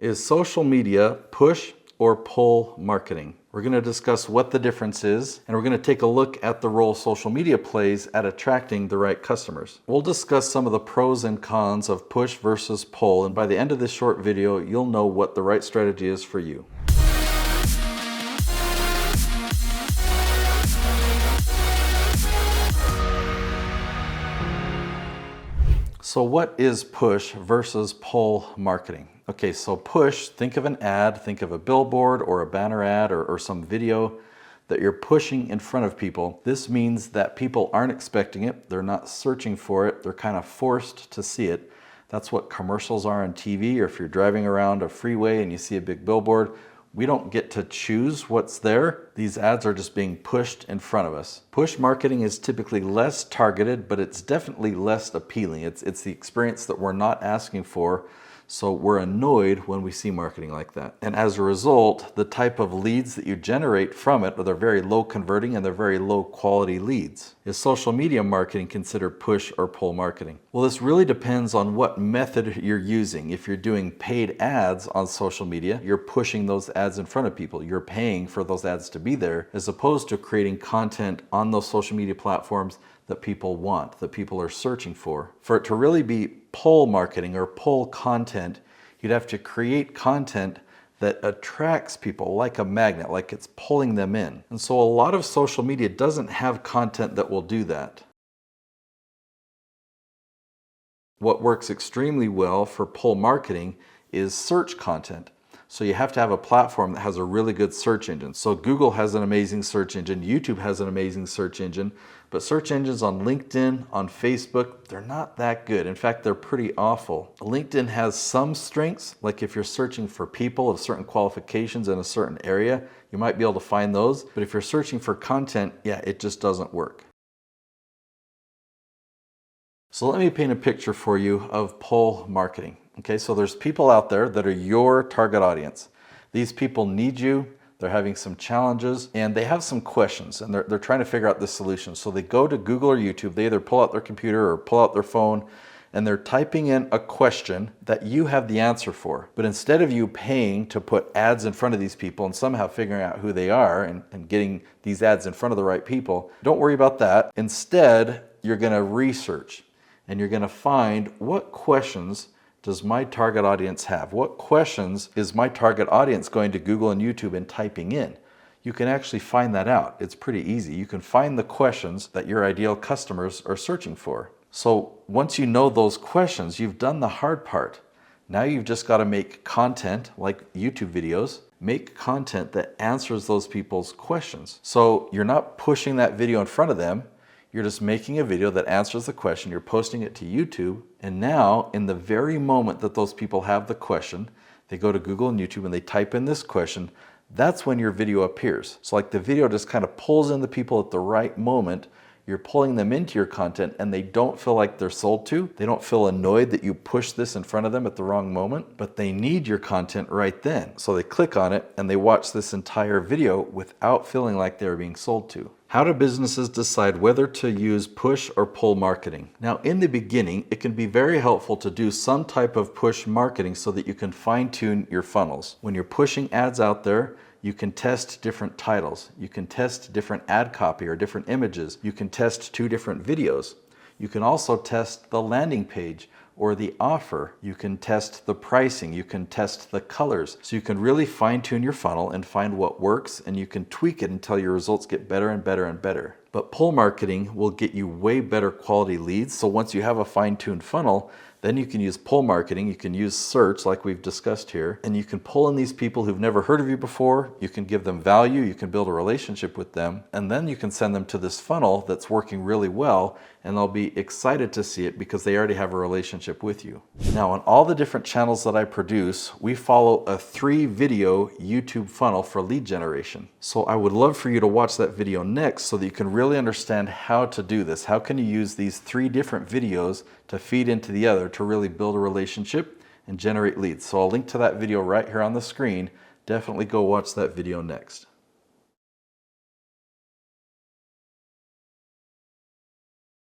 Is social media push or pull marketing? We're going to discuss what the difference is, and we're going to take a look at the role social media plays at attracting the right customers. We'll discuss some of the pros and cons of push versus pull, and by the end of this short video, you'll know what the right strategy is for you. So what is push versus pull marketing? Okay, so push, think of an ad, think of a billboard or a banner ad or some video that you're pushing in front of people. This means that people aren't expecting it, they're not searching for it, they're kind of forced to see it. That's what commercials are on TV, or if you're driving around a freeway and you see a big billboard. We don't get to choose what's there. These ads are just being pushed in front of us. Push marketing is typically less targeted, but it's definitely less appealing. It's the experience that we're not asking for, so we're annoyed when we see marketing like that. And as a result, the type of leads that you generate from it, they're very low converting and they're very low quality leads. Is social media marketing considered push or pull marketing? Well, this really depends on what method you're using. If you're doing paid ads on social media, you're pushing those ads in front of people. You're paying for those ads to be there, as opposed to creating content on those social media platforms that people want, that people are searching for. For it to really be pull marketing or pull content, you'd have to create content that attracts people like a magnet, like it's pulling them in. And so a lot of social media doesn't have content that will do that. What works extremely well for pull marketing is search content. So you have to have a platform that has a really good search engine. So Google has an amazing search engine, YouTube has an amazing search engine, but search engines on LinkedIn, on Facebook, they're not that good. In fact, they're pretty awful. LinkedIn has some strengths, like if you're searching for people of certain qualifications in a certain area, you might be able to find those. But if you're searching for content, yeah, it just doesn't work. So let me paint a picture for you of pull marketing. Okay, so there's people out there that are your target audience. These people need you, they're having some challenges, and they have some questions, and they're trying to figure out the solution. So they go to Google or YouTube, they either pull out their computer or pull out their phone, and they're typing in a question that you have the answer for. But instead of you paying to put ads in front of these people and somehow figuring out who they are and getting these ads in front of the right people, don't worry about that. Instead, you're gonna research, and you're gonna find what questions does my target audience have? What questions is my target audience going to Google and YouTube and typing in? You can actually find that out. It's pretty easy. You can find the questions that your ideal customers are searching for. So once you know those questions, you've done the hard part. Now you've just got to make content like YouTube videos, make content that answers those people's questions. So you're not pushing that video in front of them. You're just making a video that answers the question, you're posting it to YouTube, and now in the very moment that those people have the question, they go to Google and YouTube and they type in this question, that's when your video appears. So like the video just kind of pulls in the people at the right moment, you're pulling them into your content and they don't feel like they're sold to. They don't feel annoyed that you pushed this in front of them at the wrong moment, but they need your content right then. So they click on it and they watch this entire video without feeling like they're being sold to. How do businesses decide whether to use push or pull marketing? Now, in the beginning, it can be very helpful to do some type of push marketing so that you can fine-tune your funnels. When you're pushing ads out there, you can test different titles. You can test different ad copy or different images. You can test 2 different videos. You can also test the landing page or the offer. You can test the pricing. You can test the colors. So you can really fine-tune your funnel and find what works, and you can tweak it until your results get better and better and better. But pull marketing will get you way better quality leads. So once you have a fine-tuned funnel, then you can use pull marketing, you can use search like we've discussed here, and you can pull in these people who've never heard of you before, you can give them value, you can build a relationship with them, and then you can send them to this funnel that's working really well, and they'll be excited to see it because they already have a relationship with you. Now, on all the different channels that I produce, we follow a 3-video YouTube funnel for lead generation. So I would love for you to watch that video next so that you can really understand how to do this. How can you use these 3 different videos to feed into the other to really build a relationship and generate leads? So I'll link to that video right here on the screen. Definitely go watch that video next.